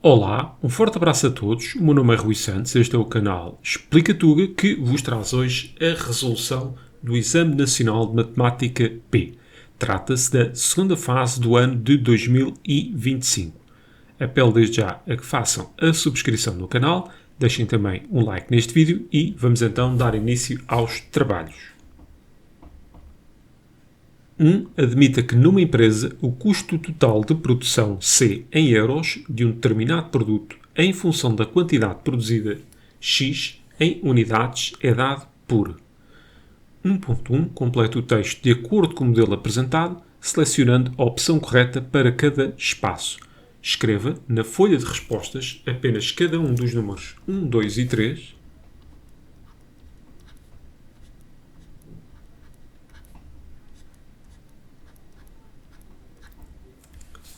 Olá, um forte abraço a todos. O meu nome é Rui Santos, este é o canal Explica Tuga que vos traz hoje a resolução do Exame Nacional de Matemática B. Trata-se da segunda fase do ano de 2025. Apelo desde já a que façam a subscrição no canal, deixem também um like neste vídeo e vamos então dar início aos trabalhos. Admita que numa empresa o custo total de produção C em euros de um determinado produto em função da quantidade produzida X em unidades é dado por 1.1. Complete o texto de acordo com o modelo apresentado, selecionando a opção correta para cada espaço. Escreva na folha de respostas apenas cada um dos números 1, 2 e 3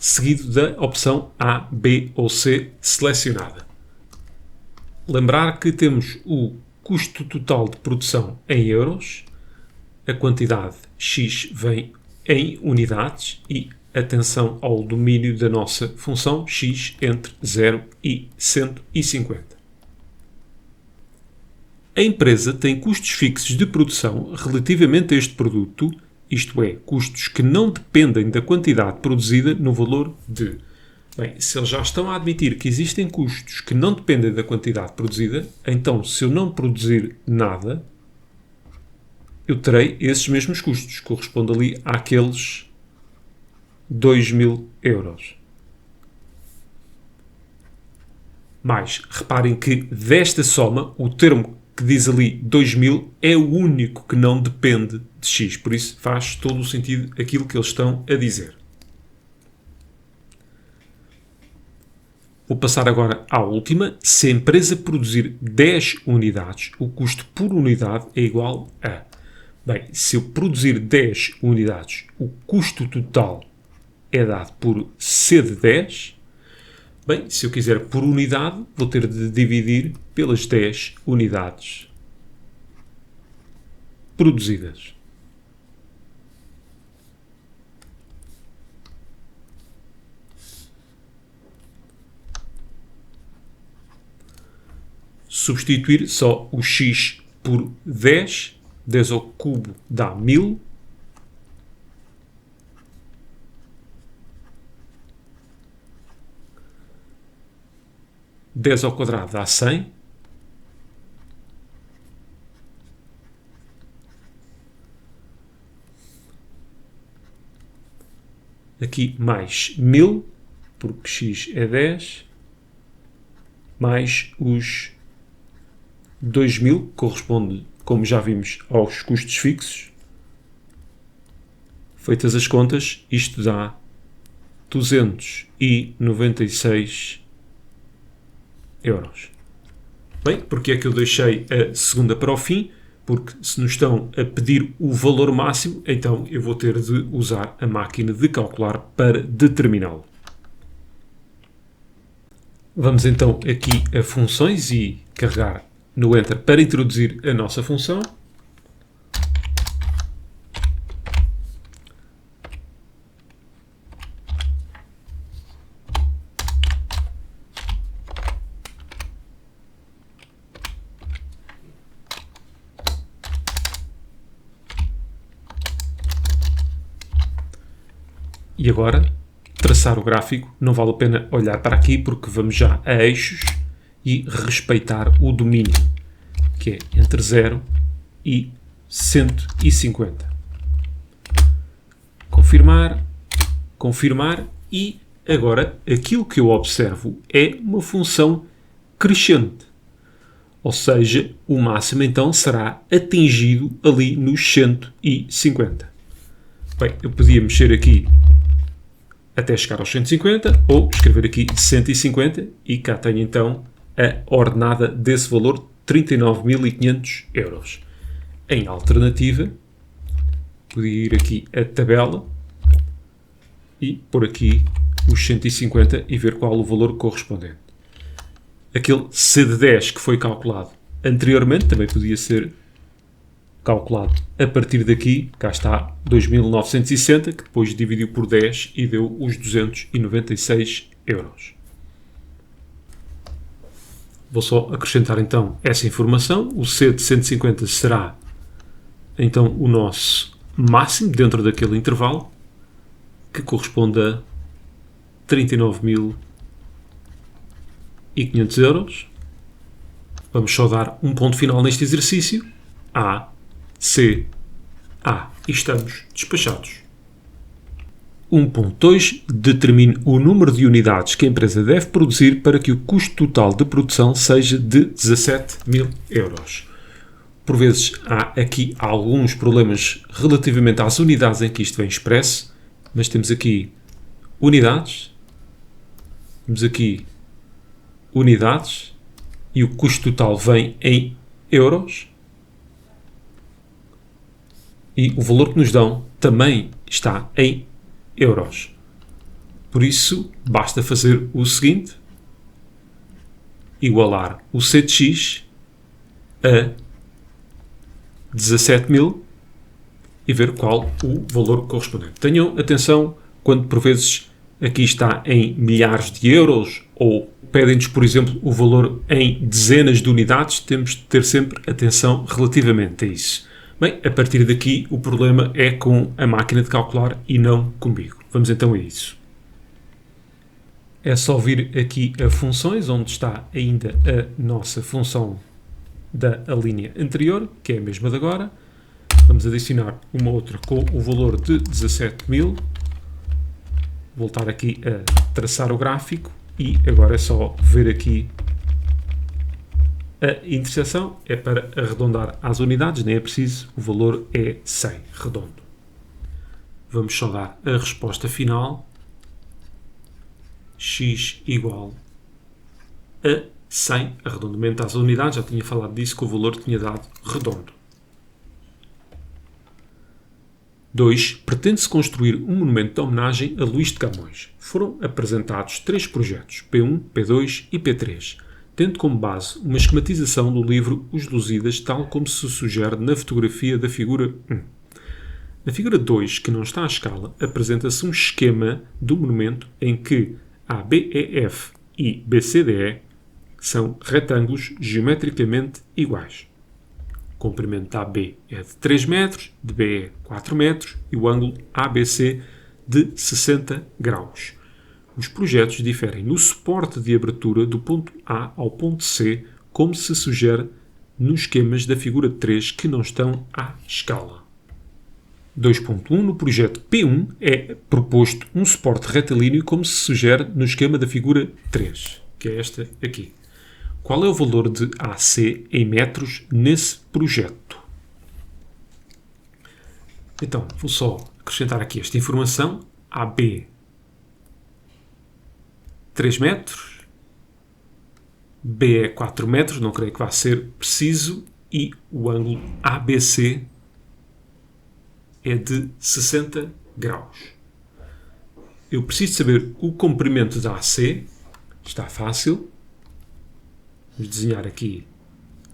seguido da opção A, B ou C selecionada. Lembrar que temos o custo total de produção em euros, a quantidade X vem em unidades e atenção ao domínio da nossa função X entre 0 e 150. A empresa tem custos fixos de produção relativamente a este produto, isto é, custos que não dependem da quantidade produzida no valor de... Bem, se eles já estão a admitir que existem custos que não dependem da quantidade produzida, então se eu não produzir nada, eu terei esses mesmos custos, corresponde ali àqueles 2.000 euros. Mas reparem que desta soma, o termo que diz ali 2.000 é o único que não depende de X. Por isso faz todo o sentido aquilo que eles estão a dizer. Vou passar agora à última. Se a empresa produzir 10 unidades, o custo por unidade é igual a... Bem, se eu produzir 10 unidades, o custo total é dado por C de 10. Bem, se eu quiser por unidade, vou ter de dividir pelas 10 unidades produzidas. Substituir só o X por 10. 10 ao cubo dá 1000. Dez ao quadrado dá 100. Aqui mais 1000, porque x é 10, mais os 2000, corresponde, como já vimos, aos custos fixos. Feitas as contas, isto dá 296 euros. Bem, porque é que eu deixei a segunda para o fim? Porque se nos estão a pedir o valor máximo, então eu vou ter de usar a máquina de calcular para determiná-lo. Vamos então aqui a funções e carregar no Enter para introduzir a nossa função. E agora, traçar o gráfico, não vale a pena olhar para aqui porque vamos já a eixos e respeitar o domínio, que é entre 0 e 150. Confirmar, confirmar e agora aquilo que eu observo é uma função crescente. Ou seja, o máximo então será atingido ali nos 150. Bem, eu podia mexer aqui até chegar aos 150, ou escrever aqui 150, e cá tenho então a ordenada desse valor, 39.500 euros. Em alternativa, podia ir aqui a tabela, e pôr aqui os 150 e ver qual o valor correspondente. Aquele C de 10 que foi calculado anteriormente, também podia ser calculado a partir daqui, cá está 2.960, que depois dividiu por 10 e deu os 296 euros. Vou só acrescentar então essa informação. O C de 150 será então o nosso máximo dentro daquele intervalo, que corresponde a 39.500 euros. Vamos só dar um ponto final neste exercício. A, C, A. E estamos despachados. 1.2. Determine o número de unidades que a empresa deve produzir para que o custo total de produção seja de 17.000 euros. Por vezes há aqui alguns problemas relativamente às unidades em que isto vem expresso, mas temos aqui unidades, temos aqui unidades e o custo total vem em euros e o valor que nos dão também está em euros. Por isso, basta fazer o seguinte: igualar o C de X a 17.000 e ver qual o valor correspondente. Tenham atenção quando por vezes aqui está em milhares de euros ou pedem-nos, por exemplo, o valor em dezenas de unidades, temos de ter sempre atenção relativamente a isso. Bem, a partir daqui o problema é com a máquina de calcular e não comigo. Vamos então a isso. É só vir aqui a funções, onde está ainda a nossa função da linha anterior, que é a mesma de agora. Vamos adicionar uma outra com o valor de 17.000. Voltar aqui a traçar o gráfico e agora é só ver aqui a interseção. É para arredondar às unidades, nem é preciso, o valor é 100, redondo. Vamos só dar a resposta final. X igual a 100, arredondamento às unidades, já tinha falado disso, que o valor tinha dado redondo. 2. Pretende-se construir um monumento de homenagem a Luís de Camões. Foram apresentados 3 projetos, P1, P2 e P3, tendo como base uma esquematização do livro Os Lusíadas, tal como se sugere na fotografia da figura 1. Na figura 2, que não está à escala, apresenta-se um esquema do monumento em que ABEF e BCDE são retângulos geometricamente iguais. O comprimento da AB é de 3 metros, de BE 4 metros e o ângulo ABC de 60 graus. Os projetos diferem no suporte de abertura do ponto A ao ponto C, como se sugere nos esquemas da figura 3 que não estão à escala. 2.1. No projeto P1 é proposto um suporte retilíneo como se sugere no esquema da figura 3, que é esta aqui. Qual é o valor de AC em metros nesse projeto? Então, vou só acrescentar aqui esta informação. AB 3 metros, BE 4 metros, não creio que vá ser preciso, e o ângulo ABC é de 60 graus. Eu preciso saber o comprimento da AC. Está fácil. Vamos desenhar aqui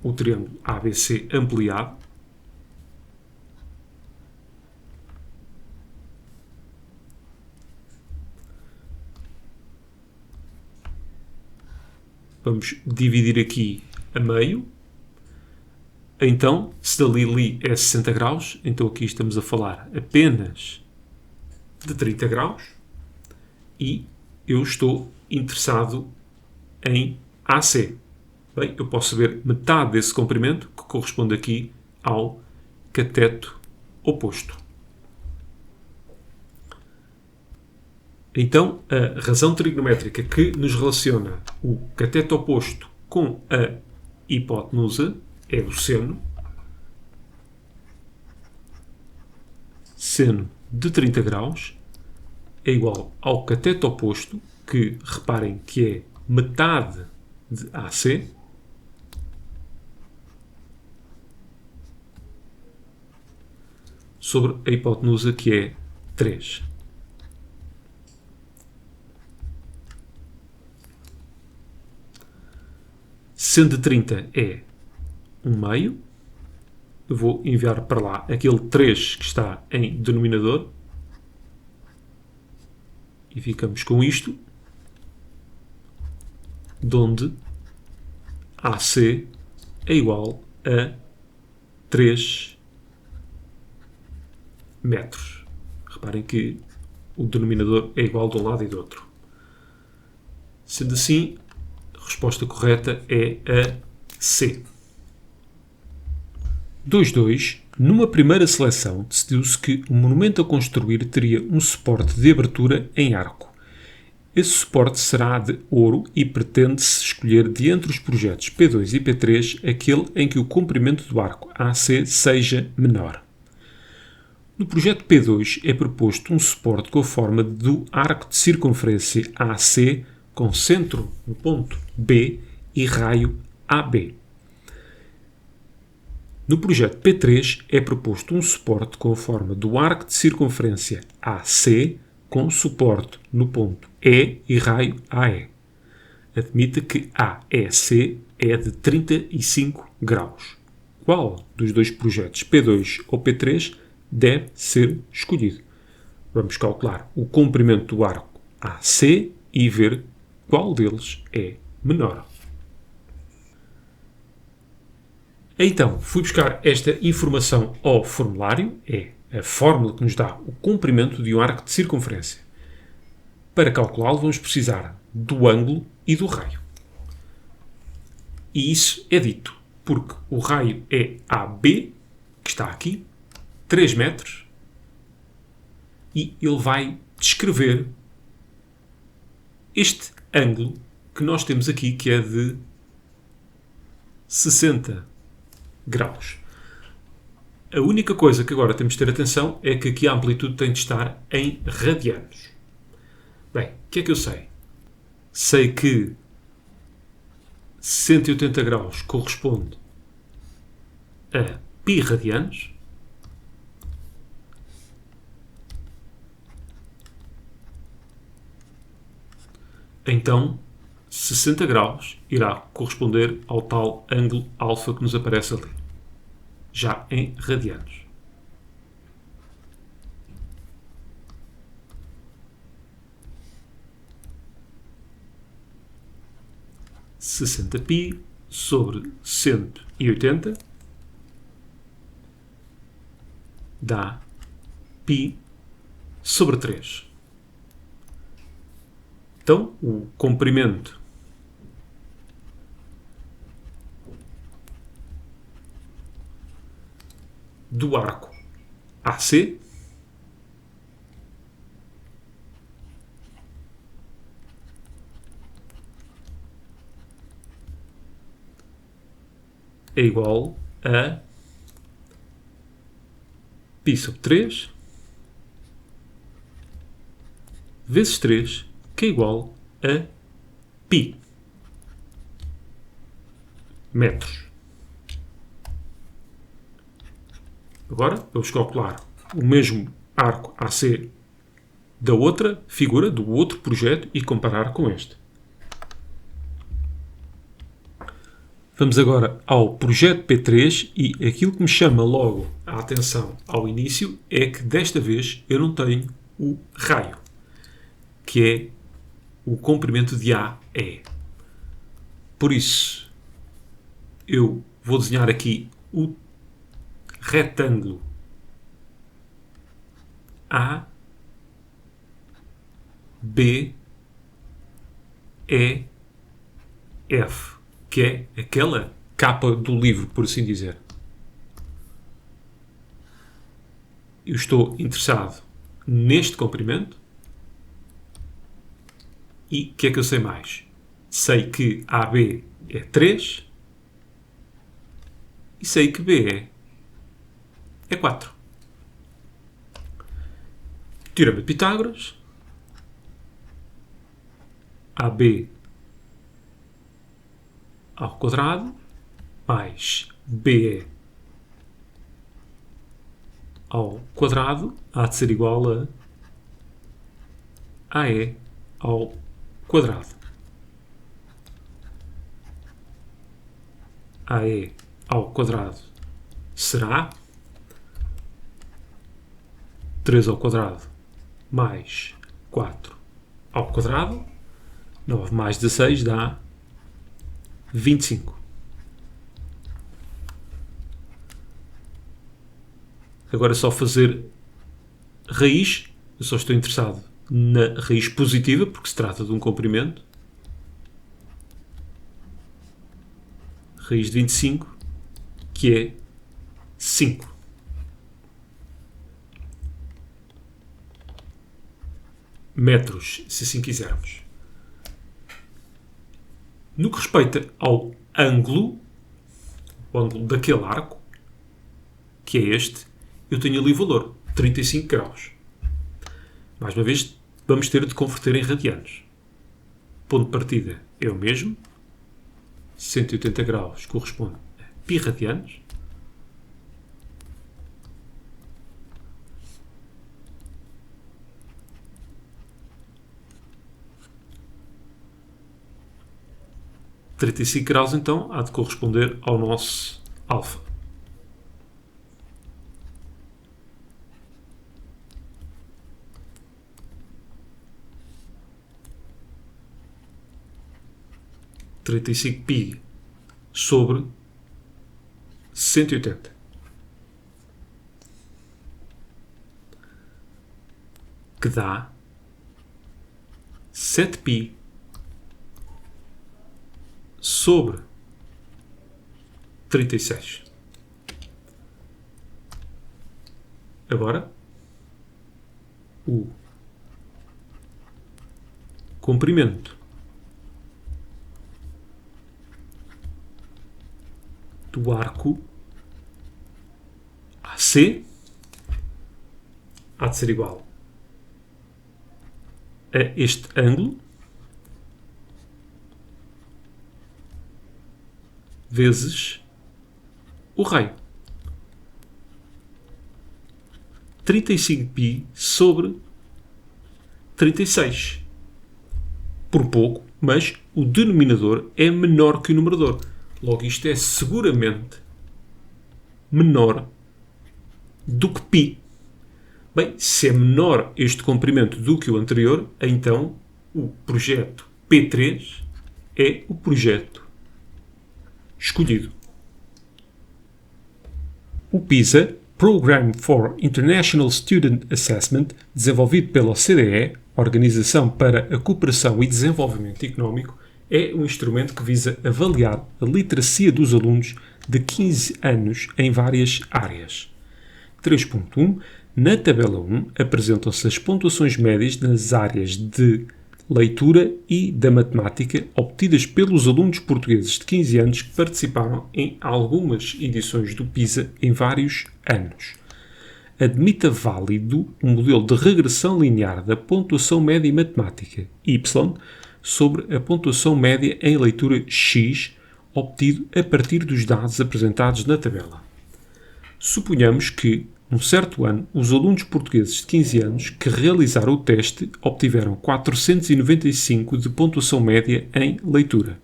o triângulo ABC ampliado. Vamos dividir aqui a meio. Então, se dali é 60 graus, então aqui estamos a falar apenas de 30 graus e eu estou interessado em AC. Bem, eu posso saber metade desse comprimento, que corresponde aqui ao cateto oposto. Então, a razão trigonométrica que nos relaciona o cateto oposto com a hipotenusa é o seno. Seno de 30 graus é igual ao cateto oposto, que reparem que é metade de AC, sobre a hipotenusa, que é 3. Seno de 30 é 1/2. Eu vou enviar para lá aquele 3 que está em denominador. E ficamos com isto, de onde AC é igual a 3 metros. Reparem que o denominador é igual de um lado e do outro. Sendo assim, a resposta correta é a C. 2.2. Numa primeira seleção, decidiu-se que o monumento a construir teria um suporte de abertura em arco. Esse suporte será de ouro e pretende-se escolher de entre os projetos P2 e P3 aquele em que o comprimento do arco AC seja menor. No projeto P2 é proposto um suporte com a forma do arco de circunferência AC com centro no ponto B e raio AB. No projeto P3 é proposto um suporte com a forma do arco de circunferência AC com suporte no ponto E e raio AE. Admita que AEC é de 35 graus. Qual dos dois projetos P2 ou P3 deve ser escolhido? Vamos calcular o comprimento do arco AC e ver qual deles é menor. Então, fui buscar esta informação ao formulário, é a fórmula que nos dá o comprimento de um arco de circunferência. Para calculá-lo, vamos precisar do ângulo e do raio. E isso é dito porque o raio é AB, que está aqui, 3 metros, e ele vai descrever este ângulo que nós temos aqui, que é de 60 graus. A única coisa que agora temos de ter atenção é que aqui a amplitude tem de estar em radianos. Bem, o que é que eu sei? Sei que 180 graus corresponde a π radianos. Então, 60 graus irá corresponder ao tal ângulo alfa que nos aparece ali, já em radianos. π sobre 180 dá π sobre 3. Então, o comprimento do arco AC é igual a π sobre 3 vezes 3, que é igual a π metros. Agora, vamos calcular o mesmo arco AC da outra figura, do outro projeto, e comparar com este. Vamos agora ao projeto P3 e aquilo que me chama logo a atenção ao início é que desta vez eu não tenho o raio, que é o comprimento de AE. Por isso, eu vou desenhar aqui o retângulo A, B, E, F, que é aquela capa do livro, por assim dizer. Eu estou interessado neste comprimento. E o que é que eu sei mais? Sei que AB é 3 e sei que BE é 4. Teorema de Pitágoras. AB ao quadrado mais BE ao quadrado há de ser igual a AE ao quadrado. AE ao quadrado será 3 ao quadrado mais 4 ao quadrado. 9 mais 16 dá 25. Agora é só fazer raiz. Eu só estou interessado na raiz positiva, porque se trata de um comprimento. Raiz de 25, que é 5. Metros, se assim quisermos. No que respeita ao ângulo, o ângulo daquele arco, que é este, eu tenho ali o valor, 35 graus. Mais uma vez, vamos ter de converter em radianos. Ponto de partida é o mesmo. 180 graus corresponde a π radianos. – 35 graus, então, há de corresponder ao nosso alfa. – 35 π sobre 180. Que dá 7 π sobre 36. Agora, o comprimento do arco AC há de ser igual a este ângulo vezes o raio. 35 π sobre 36. Por pouco, mas o denominador é menor que o numerador. Logo, isto é seguramente menor do que π. Bem, se é menor este comprimento do que o anterior, então o projeto P3 é o projeto escolhido. O PISA, Program for International Student Assessment, desenvolvido pela OCDE, Organização para a Cooperação e Desenvolvimento Económico, é um instrumento que visa avaliar a literacia dos alunos de 15 anos em várias áreas. 3.1. Na tabela 1 apresentam-se as pontuações médias nas áreas de leitura e da matemática obtidas pelos alunos portugueses de 15 anos que participaram em algumas edições do PISA em vários anos. Admita válido um modelo de regressão linear da pontuação média em matemática, Y, sobre a pontuação média em leitura X, obtido a partir dos dados apresentados na tabela. Suponhamos que, num certo ano, os alunos portugueses de 15 anos que realizaram o teste obtiveram 495 de pontuação média em leitura.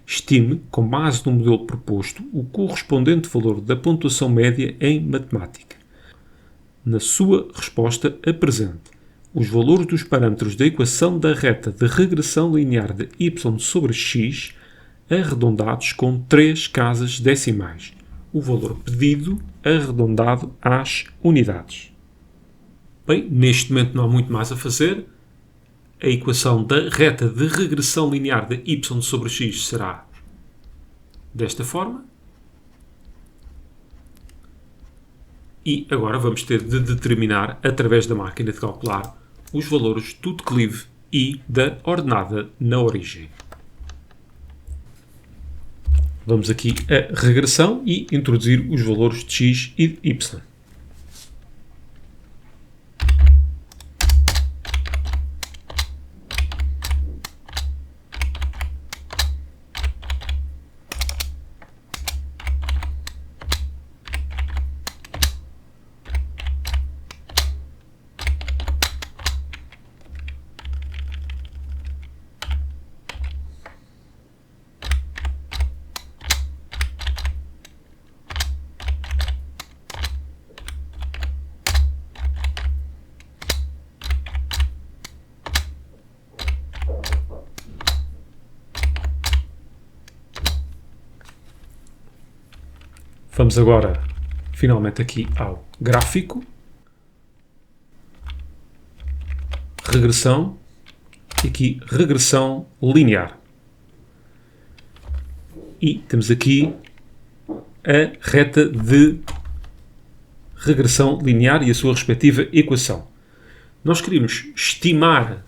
Estime, com base no modelo proposto, o correspondente valor da pontuação média em matemática. Na sua resposta, apresente os valores dos parâmetros da equação da reta de regressão linear de y sobre x arredondados com 3 casas decimais. O valor pedido arredondado às unidades. Bem, neste momento não há muito mais a fazer. A equação da reta de regressão linear de y sobre x será desta forma. E agora vamos ter de determinar, através da máquina de calcular, os valores do declive e da ordenada na origem. Vamos aqui a regressão e introduzir os valores de x e de y. Vamos agora finalmente aqui ao gráfico, regressão, e aqui regressão linear. E temos aqui a reta de regressão linear e a sua respectiva equação. Nós queremos estimar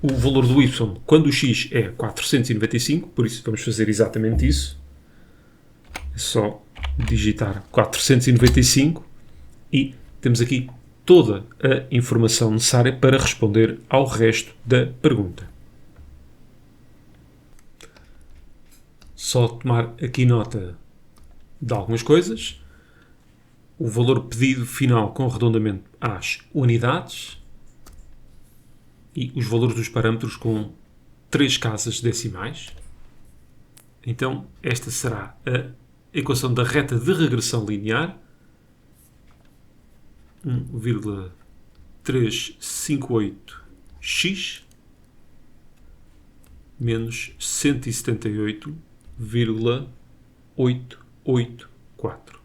o valor do y quando o x é 495, por isso vamos fazer exatamente isso. É só digitar 495 e temos aqui toda a informação necessária para responder ao resto da pergunta. Só tomar aqui nota de algumas coisas. O valor pedido final com arredondamento às unidades e os valores dos parâmetros com 3 casas decimais. Então, esta será a equação da reta de regressão linear. 1,358x menos 178,884.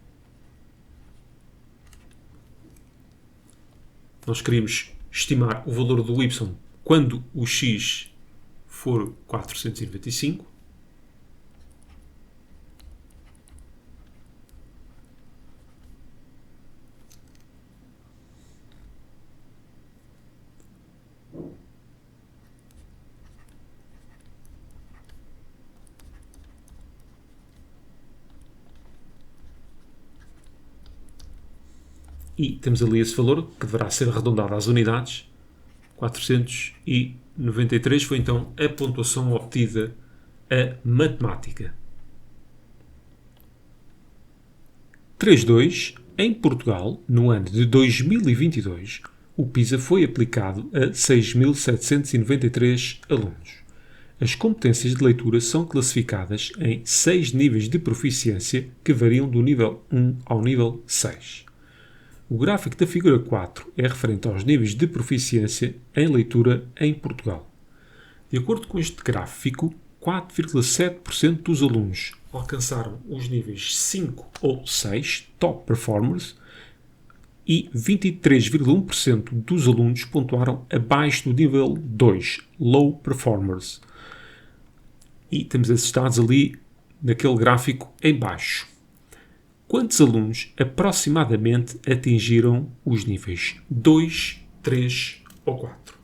Nós queremos estimar o valor do y quando o x for 495. E temos ali esse valor que deverá ser arredondado às unidades. 493 foi então a pontuação obtida a matemática. 3.2. Em Portugal, no ano de 2022, o PISA foi aplicado a 6.793 alunos. As competências de leitura são classificadas em 6 níveis de proficiência que variam do nível 1 ao nível 6. O gráfico da figura 4 é referente aos níveis de proficiência em leitura em Portugal. De acordo com este gráfico, 4,7% dos alunos alcançaram os níveis 5 ou 6, top performers, e 23,1% dos alunos pontuaram abaixo do nível 2, low performers. E temos esses dados ali naquele gráfico em baixo. Quantos alunos aproximadamente atingiram os níveis 2, 3 ou 4?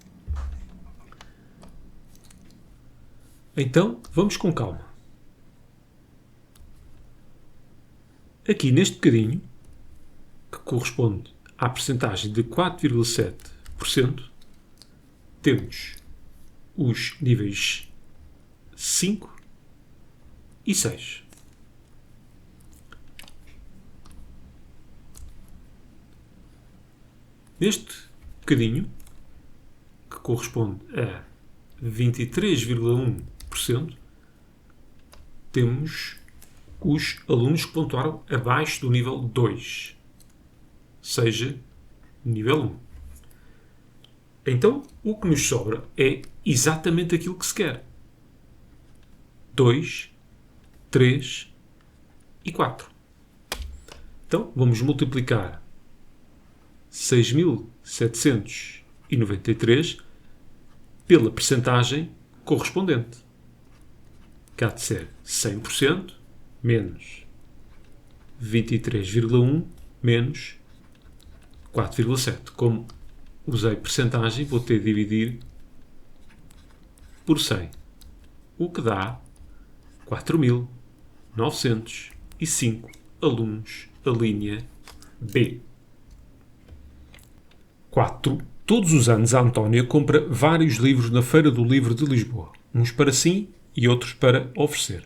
Então, vamos com calma. Aqui neste bocadinho, que corresponde à percentagem de 4,7%, temos os níveis 5 e 6. Neste bocadinho, que corresponde a 23,1%, temos os alunos que pontuaram abaixo do nível 2, seja nível 1. Então, o que nos sobra é exatamente aquilo que se quer. 2, 3 e 4. Então, vamos multiplicar 6.793 pela percentagem correspondente, que há de ser 100% menos 23,1 menos 4,7. Como usei percentagem, vou ter de dividir por 100, o que dá 4.905 alunos da linha B. 4. Todos os anos a Antónia compra vários livros na Feira do Livro de Lisboa, uns para si e outros para oferecer.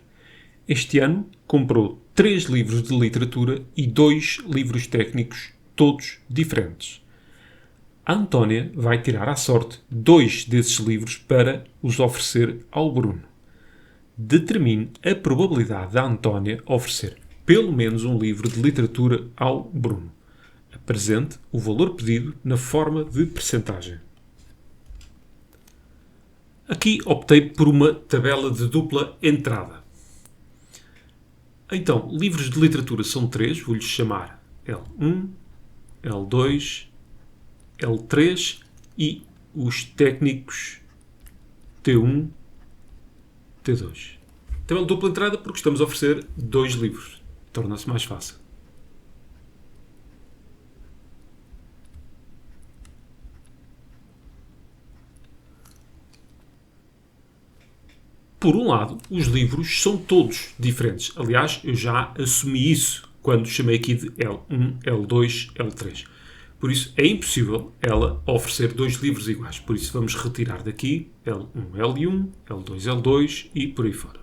Este ano comprou 3 livros de literatura e 2 livros técnicos, todos diferentes. A Antónia vai tirar à sorte 2 desses livros para os oferecer ao Bruno. Determine a probabilidade da Antónia oferecer pelo menos um livro de literatura ao Bruno. Apresente o valor pedido na forma de percentagem. Aqui optei por uma tabela de dupla entrada. Então, livros de literatura são 3, vou-lhes chamar L1, L2, L3 e os técnicos T1, T2. Também dupla entrada porque estamos a oferecer 2 livros. Torna-se mais fácil. Por um lado, os livros são todos diferentes. Aliás, eu já assumi isso quando chamei aqui de L1, L2, L3. Por isso, é impossível ela oferecer 2 livros iguais. Por isso, vamos retirar daqui L1, L1, L2, L2 e por aí fora.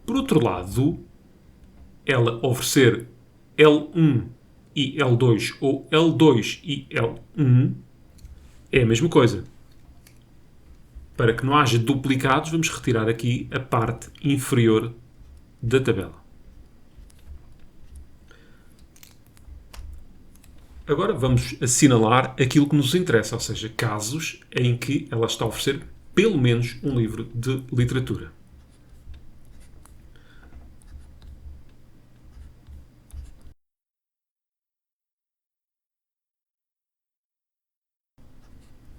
Por outro lado, ela oferecer L1 e L2 ou L2 e L1 é a mesma coisa. Para que não haja duplicados, vamos retirar aqui a parte inferior da tabela. Agora vamos assinalar aquilo que nos interessa, ou seja, casos em que ela está a oferecer pelo menos um livro de literatura.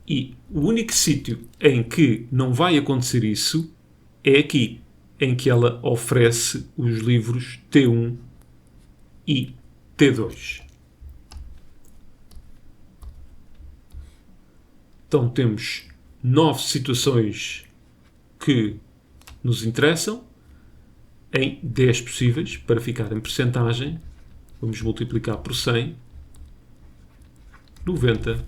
E o único sítio em que não vai acontecer isso é aqui, em que ela oferece os livros T1 e T2. Então temos 9 situações que nos interessam, em 10 possíveis, para ficar em percentagem, vamos multiplicar por 100, 90%.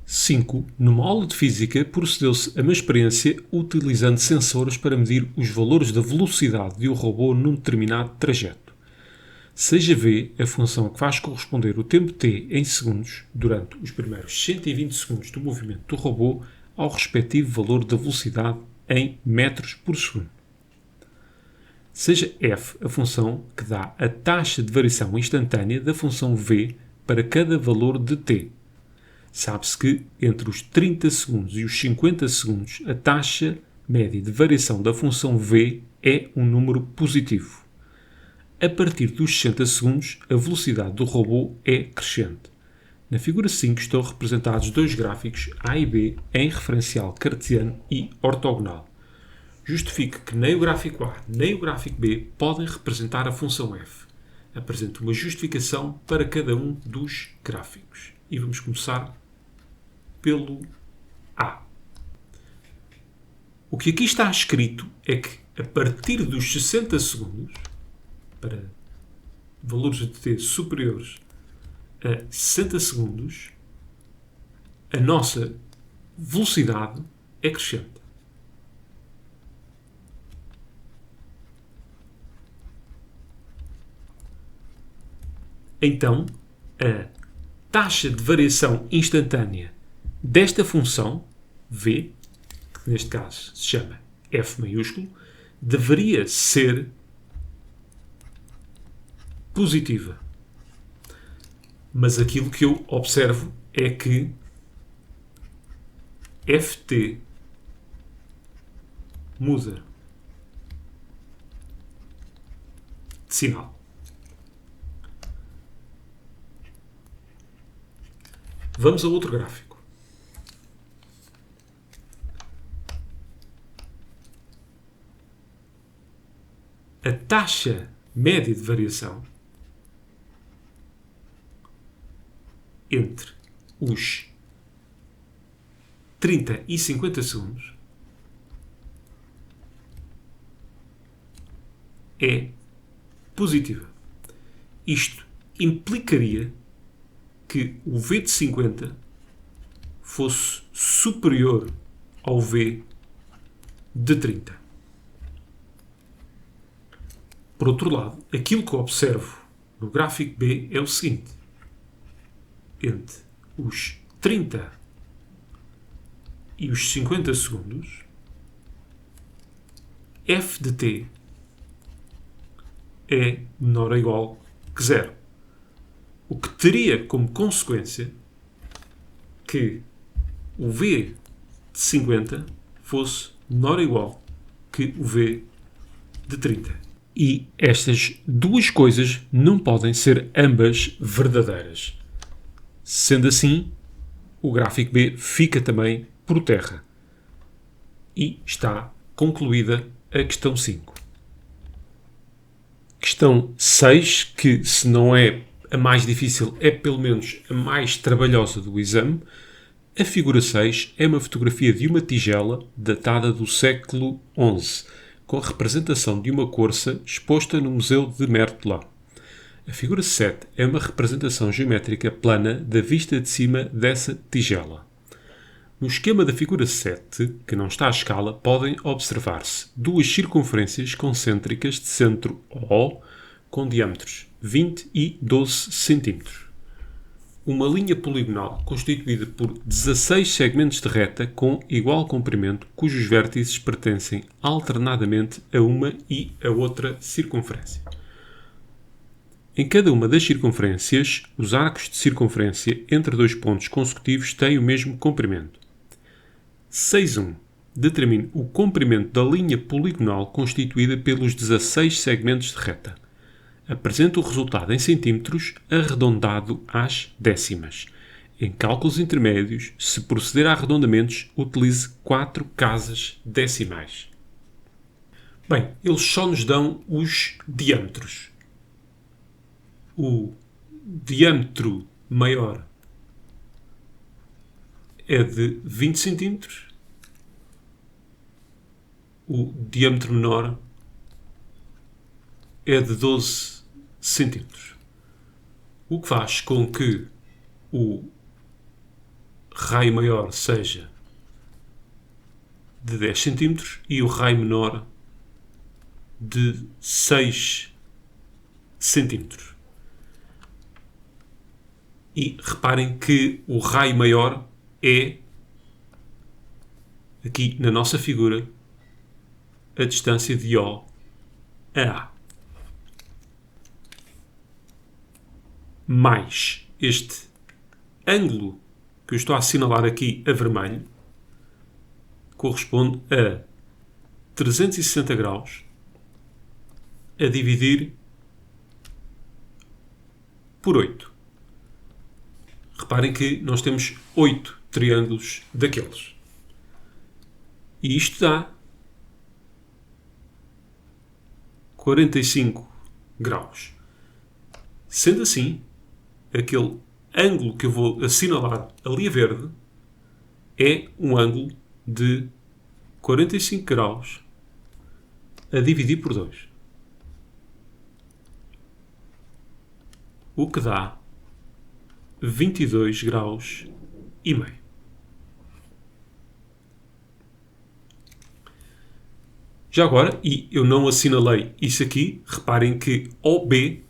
5. Numa aula de física, procedeu-se a uma experiência utilizando sensores para medir os valores da velocidade de um robô num determinado trajeto. Seja V a função que faz corresponder o tempo t em segundos durante os primeiros 120 segundos do movimento do robô ao respectivo valor da velocidade em metros por segundo. Seja f a função que dá a taxa de variação instantânea da função v para cada valor de t. Sabe-se que entre os 30 segundos e os 50 segundos a taxa média de variação da função v é um número positivo. A partir dos 60 segundos, a velocidade do robô é crescente. Na figura 5 estão representados 2 gráficos A e B em referencial cartesiano e ortogonal. Justifique que nem o gráfico A nem o gráfico B podem representar a função f. Apresento uma justificação para cada um dos gráficos. E vamos começar pelo A. O que aqui está escrito é que a partir dos 60 segundos, para valores de t superiores a 60 segundos, a nossa velocidade é crescente. Então, a taxa de variação instantânea desta função, v, que neste caso se chama f maiúsculo, deveria ser positiva. Mas aquilo que eu observo é que ft muda de sinal. Vamos ao outro gráfico. A taxa média de variação entre os 30 e 50 segundos é positiva. Isto implicaria que o V de 50 fosse superior ao V de 30. Por outro lado, aquilo que eu observo no gráfico B é o seguinte: entre os 30 e os 50 segundos, f de t é menor ou igual que 0. O que teria como consequência que o V de 50 fosse menor ou igual que o V de 30. E estas duas coisas não podem ser ambas verdadeiras. Sendo assim, o gráfico B fica também por terra. E está concluída a questão 5. Questão 6, que se não é a mais difícil, é pelo menos a mais trabalhosa do exame. A figura 6 é uma fotografia de uma tigela datada do século XI, com a representação de uma corça exposta no Museu de Mertla. A figura 7 é uma representação geométrica plana da vista de cima dessa tigela. No esquema da figura 7, que não está à escala, podem observar-se duas circunferências concêntricas de centro O com diâmetros 20 e 12 cm. Uma linha poligonal constituída por 16 segmentos de reta com igual comprimento, cujos vértices pertencem alternadamente a uma e a outra circunferência. Em cada uma das circunferências, os arcos de circunferência entre dois pontos consecutivos têm o mesmo comprimento. 6.1. Determine o comprimento da linha poligonal constituída pelos 16 segmentos de reta. Apresenta o resultado em centímetros arredondado às décimas. Em cálculos intermédios, se proceder a arredondamentos, utilize 4 casas decimais. Bem, eles só nos dão os diâmetros. O diâmetro maior é de 20 cm. O diâmetro menor é de 12 cm. O que faz com que o raio maior seja de 10 cm e o raio menor de 6 cm. E reparem que o raio maior é, aqui na nossa figura, a distância de O a A. Mais este ângulo que eu estou a assinalar aqui a vermelho corresponde a 360 graus a dividir por 8. Reparem que nós temos 8 triângulos daqueles. E isto dá 45 graus. Sendo assim, aquele ângulo que eu vou assinalar ali a verde é um ângulo de 45 graus a dividir por 2. O que dá 22 graus e meio. Já agora, e eu não assinalei isso aqui, reparem que OB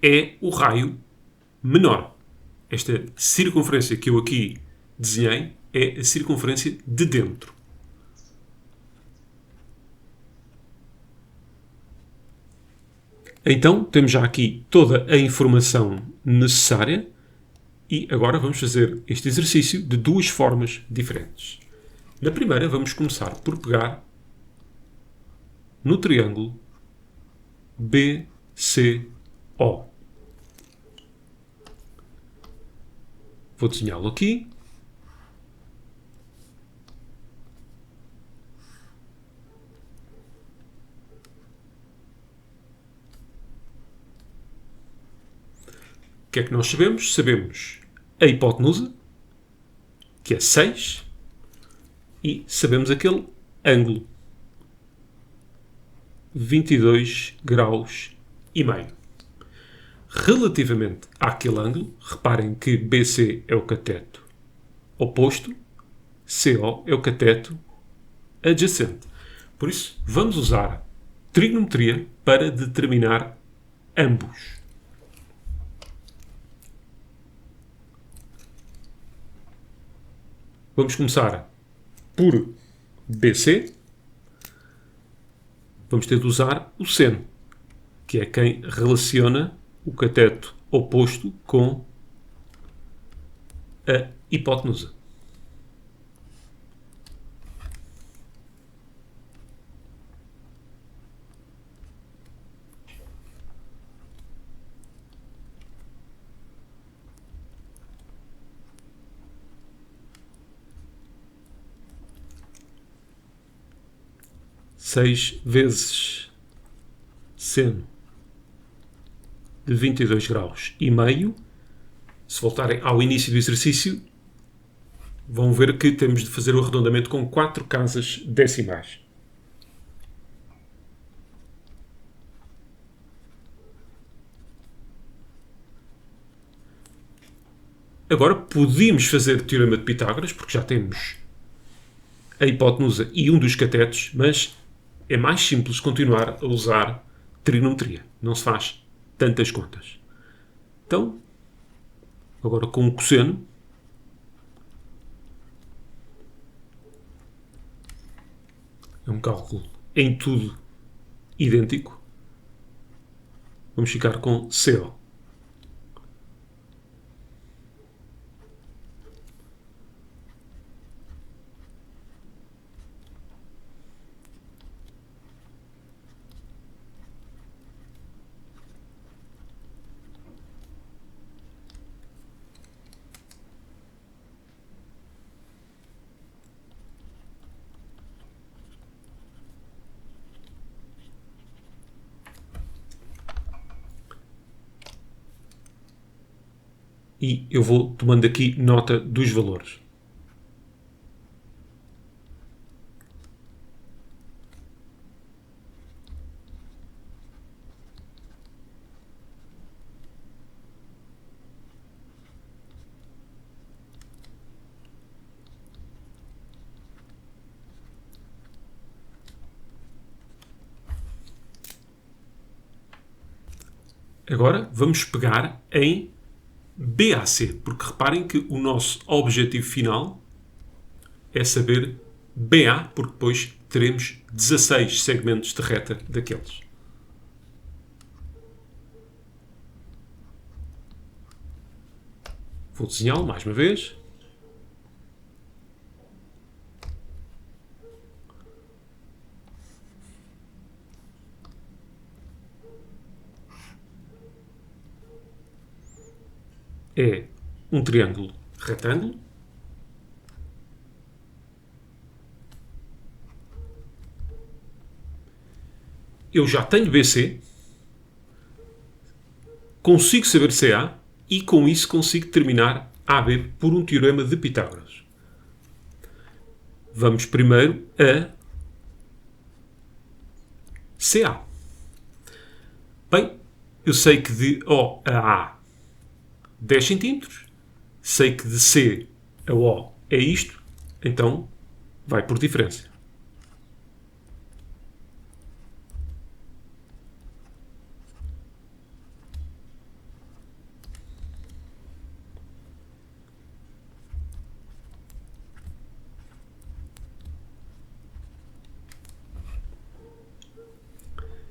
é o raio menor. Esta circunferência que eu aqui desenhei é a circunferência de dentro. Então, temos já aqui toda a informação necessária e agora vamos fazer este exercício de duas formas diferentes. Na primeira, vamos começar por pegar no triângulo BCO. Vou desenhá-lo aqui. O que é que nós sabemos? Sabemos a hipotenusa, que é 6, e sabemos aquele ângulo, 22 graus e meio. Relativamente àquele ângulo, reparem que BC é o cateto oposto, CO é o cateto adjacente. Por isso, vamos usar trigonometria para determinar ambos. Vamos começar por BC. Vamos ter de usar o seno, que é quem relaciona o cateto oposto com a hipotenusa. 6 vezes seno de 22 graus e meio. Se voltarem ao início do exercício, vão ver que temos de fazer o arredondamento com 4 casas decimais. Agora podíamos fazer o teorema de Pitágoras, porque já temos a hipotenusa e um dos catetos, mas é mais simples continuar a usar trigonometria. Não se faz tantas contas. Então, agora com o cosseno, é um cálculo em tudo idêntico. Vamos ficar com CO. E eu vou tomando aqui nota dos valores. Agora vamos pegar em BAC, porque reparem que o nosso objetivo final é saber BA, porque depois teremos 16 segmentos de reta daqueles. Vou desenhá-lo mais uma vez. É um triângulo retângulo. Eu já tenho BC, consigo saber CA e com isso consigo terminar AB por um teorema de Pitágoras. Vamos primeiro a CA. Bem, eu sei que de O a A 10 cm, sei que de C a O é isto, então vai por diferença.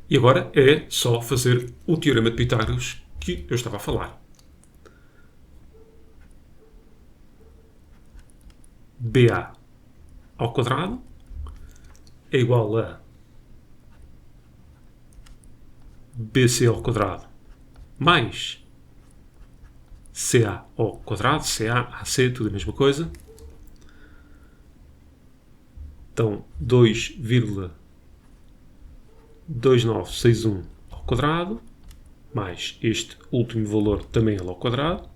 E agora é só fazer o teorema de Pitágoras que eu estava a falar. BA ao quadrado é igual a BC ao quadrado mais CA ao quadrado, CA, AC, tudo a mesma coisa. Então, 2,2961 ao quadrado, mais este último valor também ao quadrado.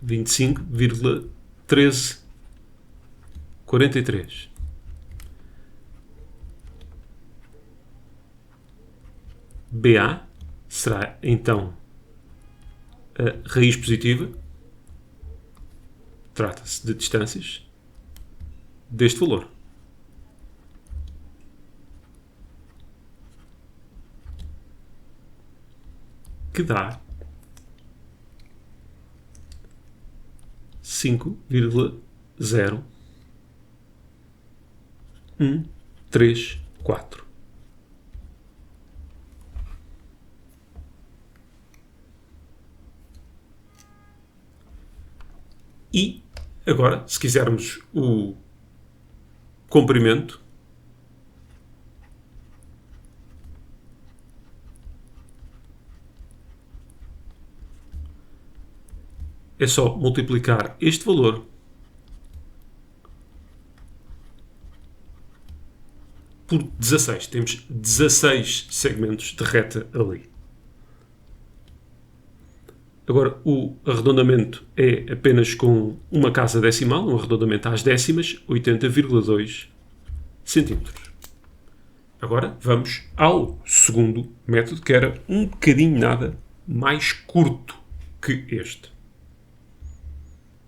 Vinte e cinco vírgula 1343. BA será então a raiz positiva, trata-se de distâncias, deste valor. Que dá 5,0134. E agora, se quisermos o comprimento, é só multiplicar este valor por 16. Temos 16 segmentos de reta ali. Agora, o arredondamento é apenas com uma casa decimal, um arredondamento às décimas, 80,2 centímetros. Agora, vamos ao segundo método, que era um bocadinho nada mais curto que este.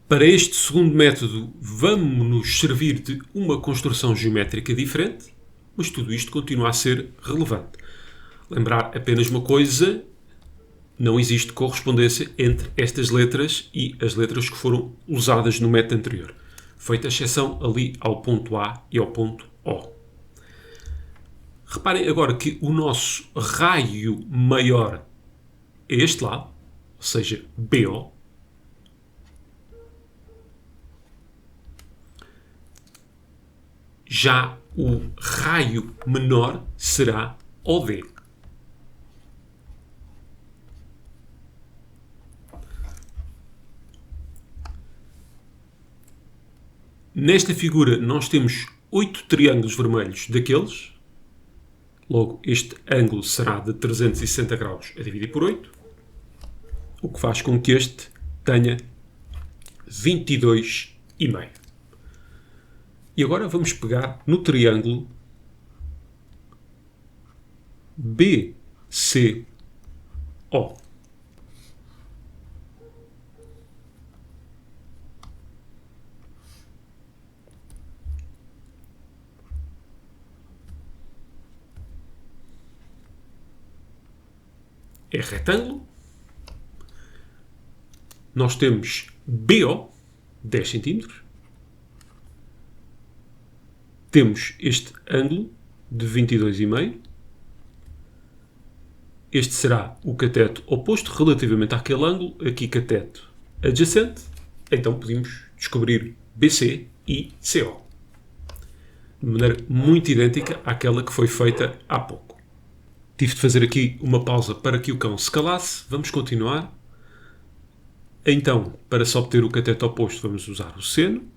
Para este segundo método, vamos nos servir de uma construção geométrica diferente, mas tudo isto continua a ser relevante. Lembrar apenas uma coisa: não existe correspondência entre estas letras e as letras que foram usadas no método anterior. Feita a exceção ali ao ponto A e ao ponto O. Reparem agora que o nosso raio maior é este lado, ou seja, BO. Já o raio menor será OD. Nesta figura nós temos 8 triângulos vermelhos daqueles. Logo, este ângulo será de 360 graus a dividir por 8, o que faz com que este tenha 22,5. E agora vamos pegar no triângulo BCO. É retângulo. Nós temos BO, 10 cm. Temos este ângulo de 22,5. Este será o cateto oposto relativamente àquele ângulo. Aqui cateto adjacente. Então podemos descobrir BC e CO. De maneira muito idêntica àquela que foi feita há pouco. Tive de fazer aqui uma pausa para que o cão se calasse. Vamos continuar. Então, para se obter o cateto oposto, vamos usar o seno.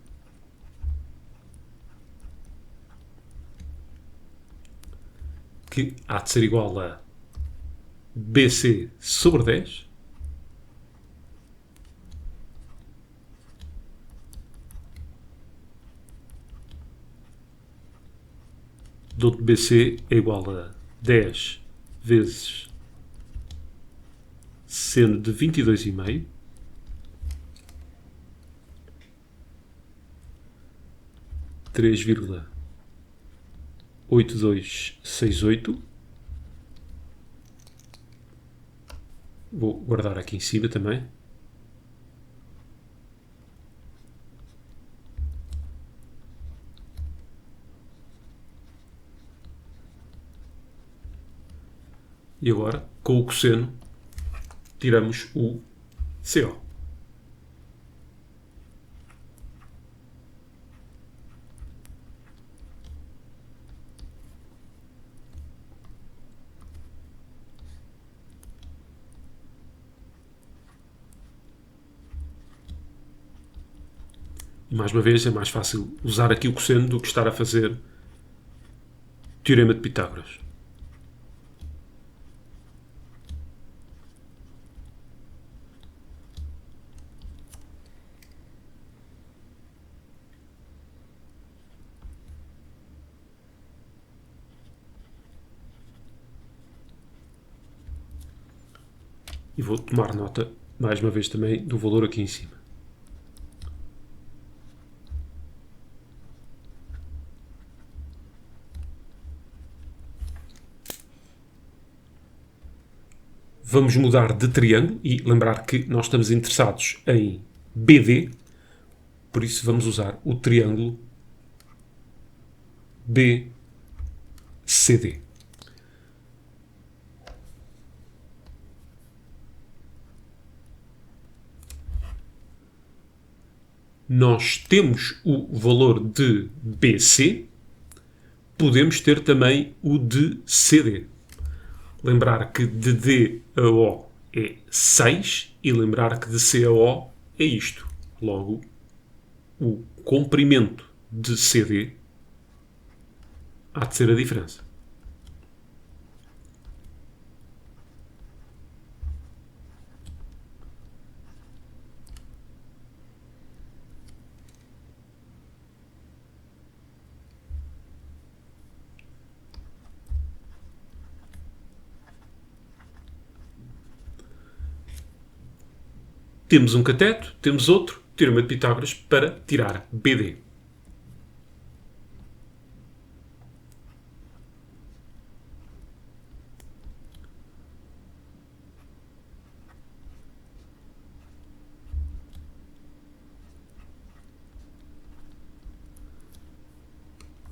Que há de ser igual a BC sobre 10. Onde BC é igual a 10 vezes seno de 22,5. Três vírgula 8268. Vou guardar aqui em cima também. E agora, com o cosseno, tiramos o CO. E mais uma vez, é mais fácil usar aqui o cosseno do que estar a fazer Teorema de Pitágoras. E vou tomar nota, mais uma vez também, do valor aqui em cima. Vamos mudar de triângulo e lembrar que nós estamos interessados em BD, por isso vamos usar o triângulo BCD. Nós temos o valor de BC, podemos ter também o de CD. Lembrar que de D a O é 6 e lembrar que de C a O é isto. Logo, o comprimento de CD há de ser a diferença. Temos um cateto, temos outro, teorema de Pitágoras para tirar BD.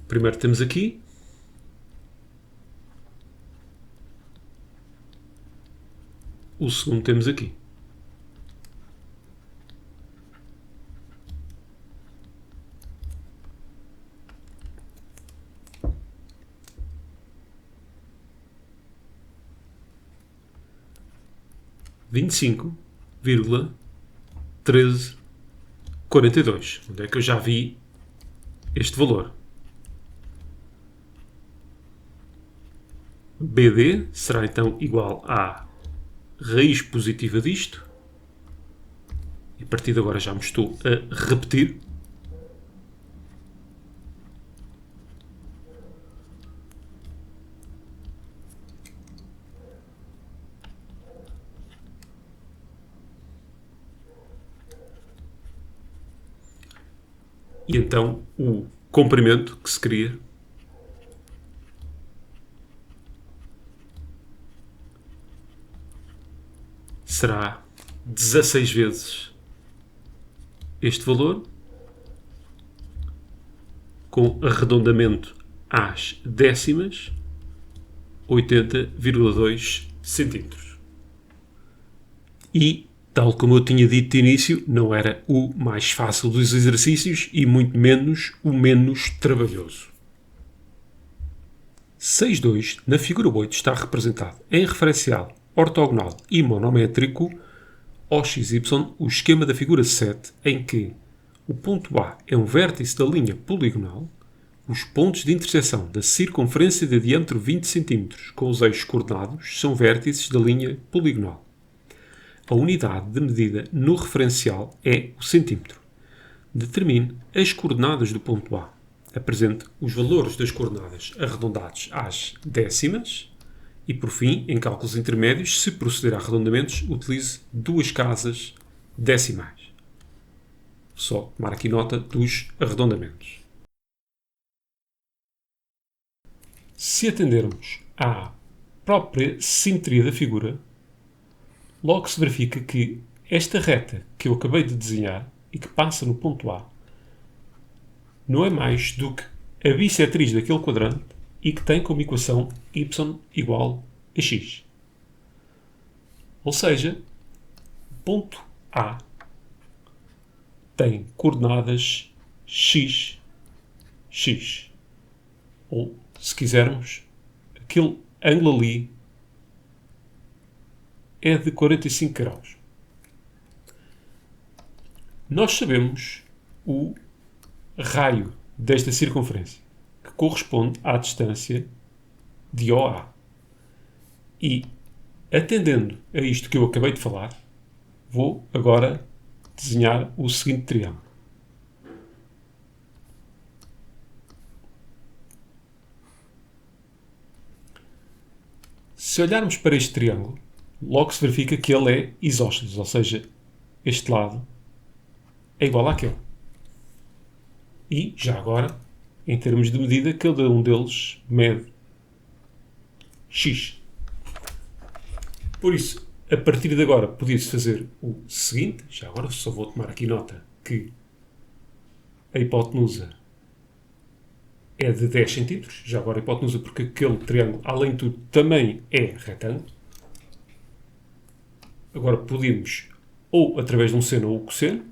Primeiro temos aqui. O segundo temos aqui. (25,1342). Onde é que eu já vi este valor? BD será então igual à raiz positiva disto. E a partir de agora já me estou a repetir. E então o comprimento que se cria será 16 vezes este valor, com arredondamento às décimas, 80,2 centímetros. E, tal como eu tinha dito de início, não era o mais fácil dos exercícios e muito menos o menos trabalhoso. 6.2, na figura 8, está representado em referencial, ortogonal e monométrico OXY, o esquema da figura 7, em que o ponto A é um vértice da linha poligonal, os pontos de interseção da circunferência de diâmetro 20 cm com os eixos coordenados são vértices da linha poligonal. A unidade de medida no referencial é o centímetro. Determine as coordenadas do ponto A. Apresente os valores das coordenadas arredondados às décimas e, por fim, em cálculos intermédios, se proceder a arredondamentos, utilize duas casas decimais. Só tomar aqui nota dos arredondamentos. Se atendermos à própria simetria da figura, logo se verifica que esta reta que eu acabei de desenhar e que passa no ponto A não é mais do que a bissetriz daquele quadrante e que tem como equação y igual a x. Ou seja, o ponto A tem coordenadas x, x. Ou, se quisermos, aquele ângulo ali é de 45 graus. Nós sabemos o raio desta circunferência, que corresponde à distância de OA. E, atendendo a isto que eu acabei de falar, vou agora desenhar o seguinte triângulo. Se olharmos para este triângulo, logo se verifica que ele é isósceles, ou seja, este lado é igual àquele. E, já agora, em termos de medida, cada um deles mede x. Por isso, a partir de agora, podia-se fazer o seguinte. Já agora só vou tomar aqui nota que a hipotenusa é de 10 cm. Já agora a hipotenusa porque aquele triângulo, além de tudo, também é retângulo. Agora podemos, ou através de um seno ou cosseno,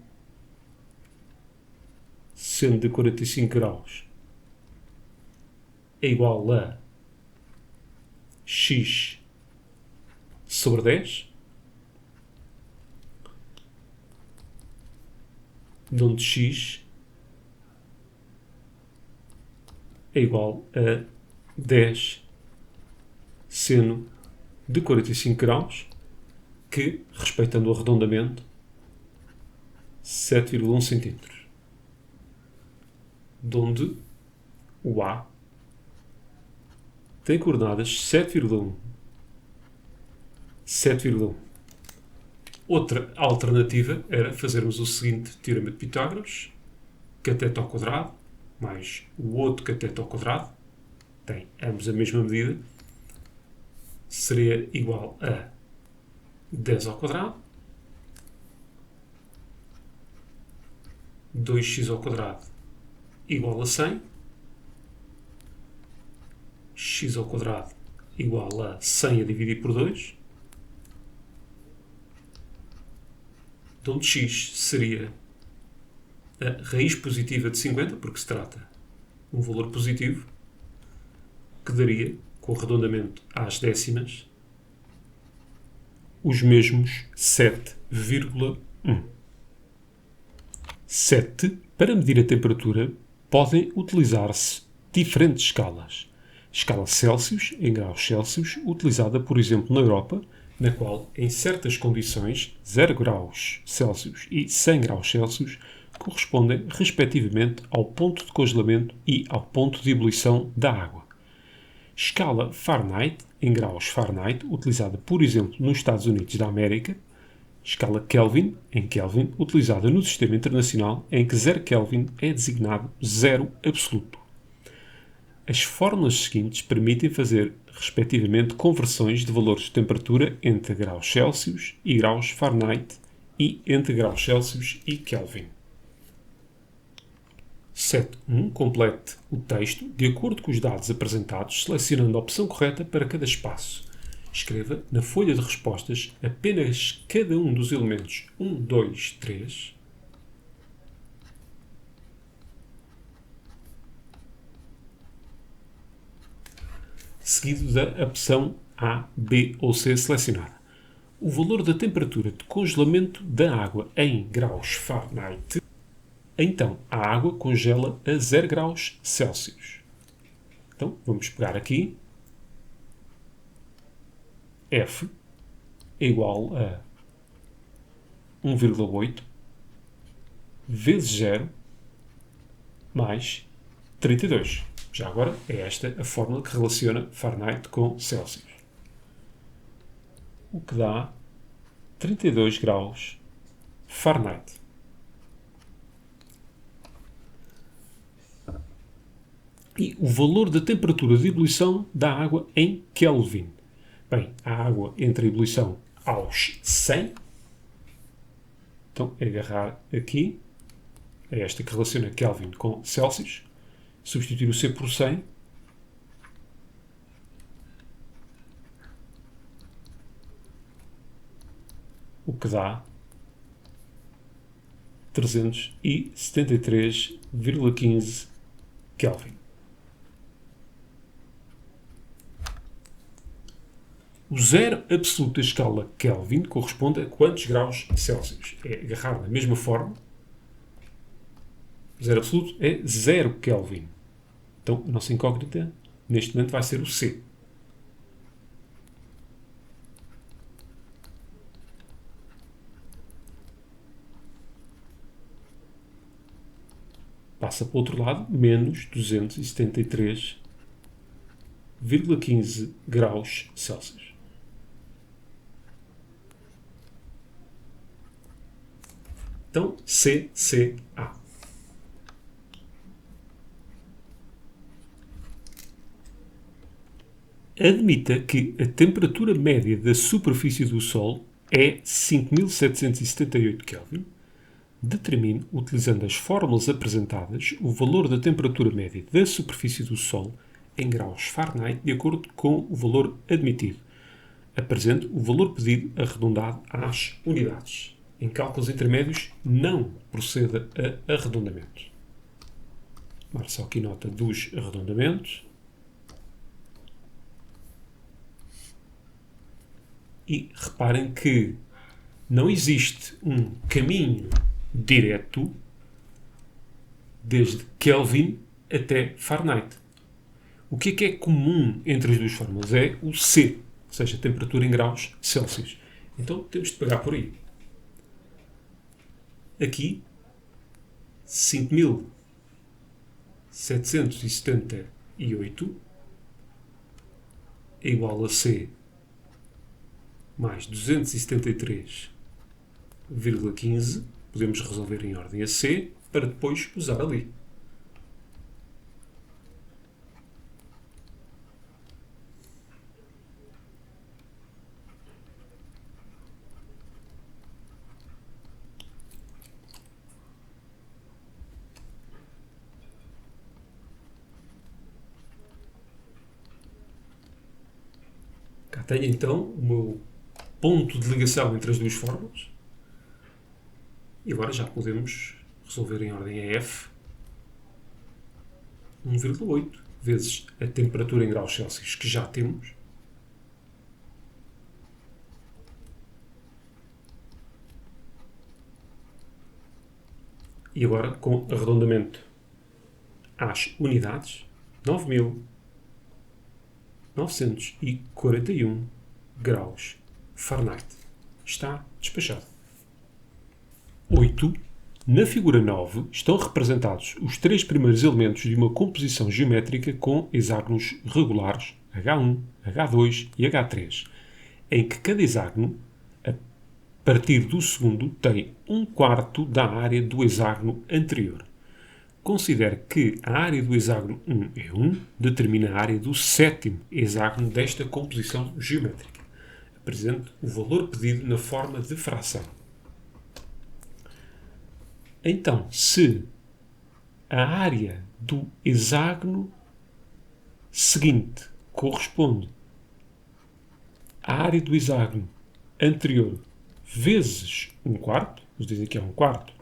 seno de 45 graus é igual a x sobre 10. onde x é igual a 10 seno de 45 graus, que, respeitando o arredondamento, 7,1 cm. Onde o A tem coordenadas 7,1. 7,1. Outra alternativa era fazermos o seguinte teorema de Pitágoras: cateto ao quadrado mais o outro cateto ao quadrado, tem ambos a mesma medida, seria igual a 10 ao quadrado, 2x ao quadrado igual a 100, x ao quadrado igual a 100 a dividir por 2, onde x seria a raiz positiva de 50, porque se trata de um valor positivo, que daria, com o arredondamento às décimas, os mesmos 7,1. 7. Para medir a temperatura, podem utilizar-se diferentes escalas. Escala Celsius, em graus Celsius, utilizada, por exemplo, na Europa, na qual, em certas condições, 0 graus Celsius e 100 graus Celsius correspondem, respectivamente, ao ponto de congelamento e ao ponto de ebulição da água. Escala Fahrenheit, em graus Fahrenheit, utilizada, por exemplo, nos Estados Unidos da América. Escala Kelvin, em Kelvin, utilizada no sistema internacional, em que 0 Kelvin é designado zero absoluto. As fórmulas seguintes permitem fazer, respectivamente, conversões de valores de temperatura entre graus Celsius e graus Fahrenheit e entre graus Celsius e Kelvin. 7.1. Complete o texto de acordo com os dados apresentados, selecionando a opção correta para cada espaço. Escreva na folha de respostas apenas cada um dos elementos 1, 2, 3, seguido da opção A, B ou C selecionada. O valor da temperatura de congelamento da água em graus Fahrenheit. Então, a água congela a 0 graus Celsius. Então, vamos pegar aqui. F é igual a 1,8 vezes 0 mais 32. Já agora é esta a fórmula que relaciona Fahrenheit com Celsius. O que dá 32 graus Fahrenheit. E o valor da temperatura de ebulição da água em Kelvin. Bem, a água entra em ebulição aos 100. Então, é agarrar aqui, é esta que relaciona Kelvin com Celsius. Substituir o C por 100. O que dá 373,15 Kelvin. O zero absoluto da escala Kelvin corresponde a quantos graus Celsius? É agarrar da mesma forma. O zero absoluto é 0 Kelvin. Então, a nossa incógnita, neste momento, vai ser o C. Passa para o outro lado, menos 273,15 graus Celsius. Então, CCA. Admita que a temperatura média da superfície do Sol é 5.778 Kelvin. Determine, utilizando as fórmulas apresentadas, o valor da temperatura média da superfície do Sol em graus Fahrenheit de acordo com o valor admitido. Apresente o valor pedido arredondado às unidades. Em cálculos intermédios, não proceda a arredondamento. Marque só aqui nota dos arredondamentos. E reparem que não existe um caminho direto desde Kelvin até Fahrenheit. O que é comum entre as duas fórmulas? É o C, ou seja, a temperatura em graus Celsius. Então temos de pegar por aí. Aqui, 5.778 é igual a C mais 273,15. Podemos resolver em ordem a C para depois usar ali. Cá tenho então o meu ponto de ligação entre as duas fórmulas. E agora já podemos resolver em ordem a F 1,8 vezes a temperatura em graus Celsius que já temos. E agora, com arredondamento às unidades, 9.941 graus Fahrenheit. Está despachado. 8. Na figura 9 estão representados os três primeiros elementos de uma composição geométrica com hexágonos regulares H1, H2 e H3, em que cada hexágono, a partir do segundo, tem 1/4 da área do hexágono anterior. Considere que a área do hexágono 1 é 1, determina a área do sétimo hexágono desta composição geométrica. Apresente o valor pedido na forma de fração. Então, se a área do hexágono seguinte corresponde à área do hexágono anterior vezes 1/4, vamos dizer que é 1/4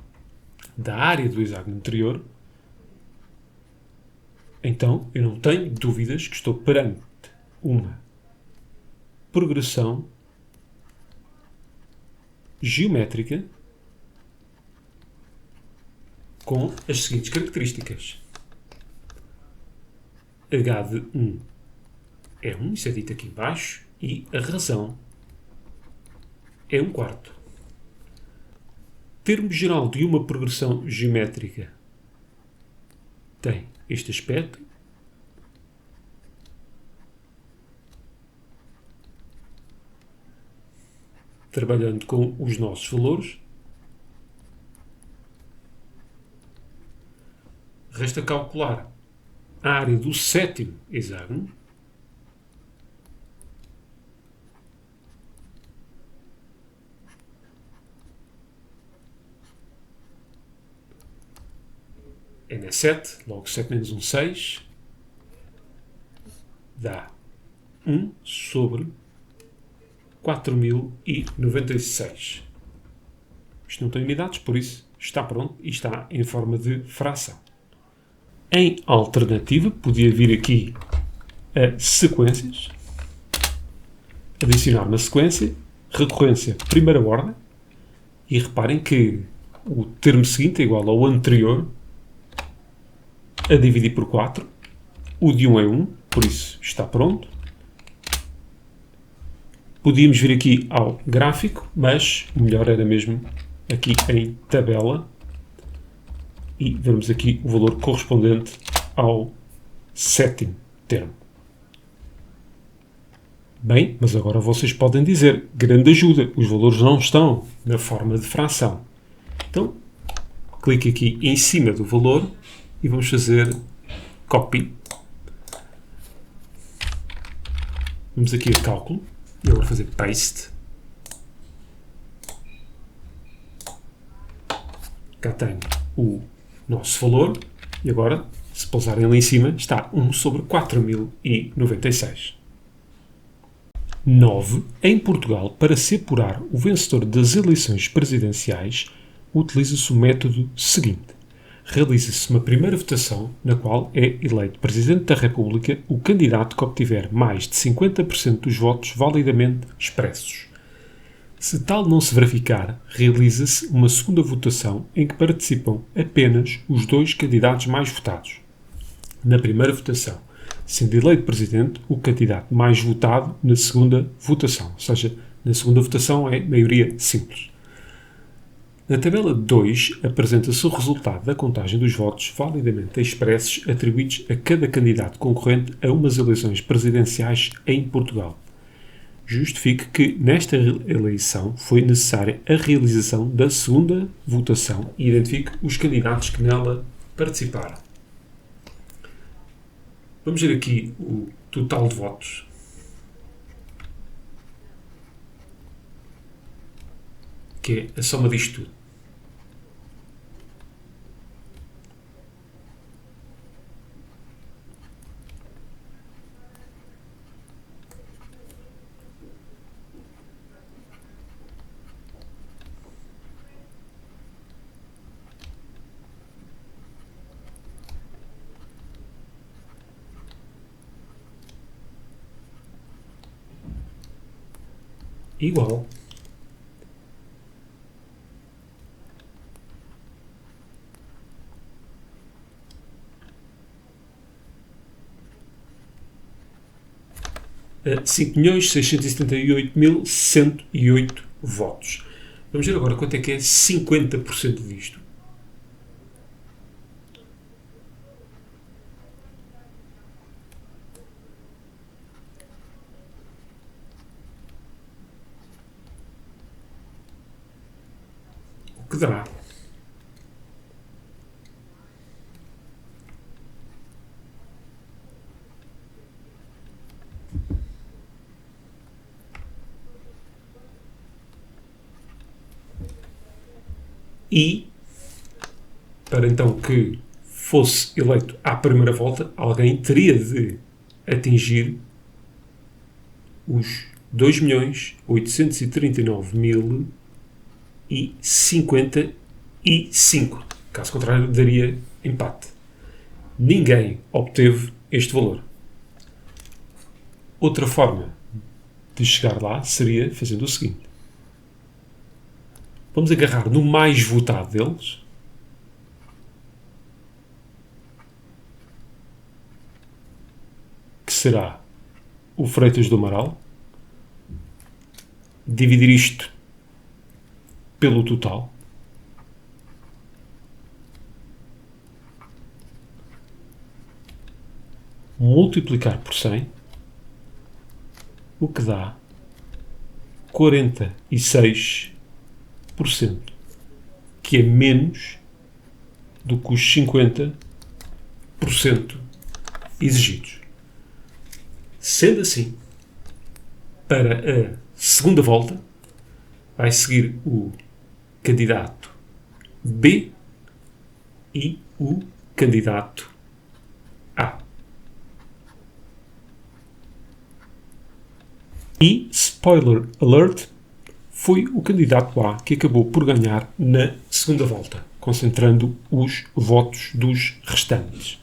da área do hexágono anterior, então eu não tenho dúvidas que estou perante uma progressão geométrica com as seguintes características. H de 1 é 1, isso é dito aqui em baixo, e a razão é 1/4. Termo geral de uma progressão geométrica tem este aspecto. Trabalhando com os nossos valores, resta calcular a área do sétimo hexágono. N é 7, logo 7 menos 1, 6. Dá 1 sobre 4.096. Isto não tem unidades, por isso está pronto e está em forma de fração. Em alternativa, podia vir aqui a sequências, adicionar uma sequência, recorrência primeira ordem, e reparem que o termo seguinte é igual ao anterior a dividir por 4. O de 1 é 1, por isso está pronto. Podíamos vir aqui ao gráfico, mas o melhor era mesmo aqui em tabela e vermos aqui o valor correspondente ao sétimo termo. Bem, mas agora vocês podem dizer, grande ajuda, os valores não estão na forma de fração. Então, clique aqui em cima do valor e vamos fazer copy. Vamos aqui a cálculo e agora fazer paste. Cá tenho o nosso valor e agora, se pousarem lá em cima, está 1 sobre 4.096. 9. Em Portugal, para se apurar o vencedor das eleições presidenciais, utiliza-se o método seguinte. Realiza-se uma primeira votação, na qual é eleito Presidente da República o candidato que obtiver mais de 50% dos votos validamente expressos. Se tal não se verificar, realiza-se uma segunda votação em que participam apenas os dois candidatos mais votados. Na primeira votação, sendo eleito presidente o candidato mais votado na segunda votação, ou seja, na segunda votação é maioria simples. Na tabela 2 apresenta-se o resultado da contagem dos votos validamente expressos atribuídos a cada candidato concorrente a umas eleições presidenciais em Portugal. Justifique que nesta eleição foi necessária a realização da segunda votação e identifique os candidatos que nela participaram. Vamos ver aqui o total de votos. Que é a soma disto tudo. Igual. A 5.678.108 votos. Vamos ver agora quanto é que é 50% disto. O que dará? E, para então que fosse eleito à primeira volta, alguém teria de atingir os 2.839.055. Caso contrário, daria empate. Ninguém obteve este valor. Outra forma de chegar lá seria fazendo o seguinte. Vamos agarrar no mais votado deles. Que será o Freitas do Amaral. Dividir isto pelo total. Multiplicar por 100. O que dá 46%. Que é menos do que os 50% exigidos. Sendo assim, para a segunda volta, vai seguir o candidato B e o candidato A. E, spoiler alert, foi o candidato A que acabou por ganhar na segunda volta, concentrando os votos dos restantes.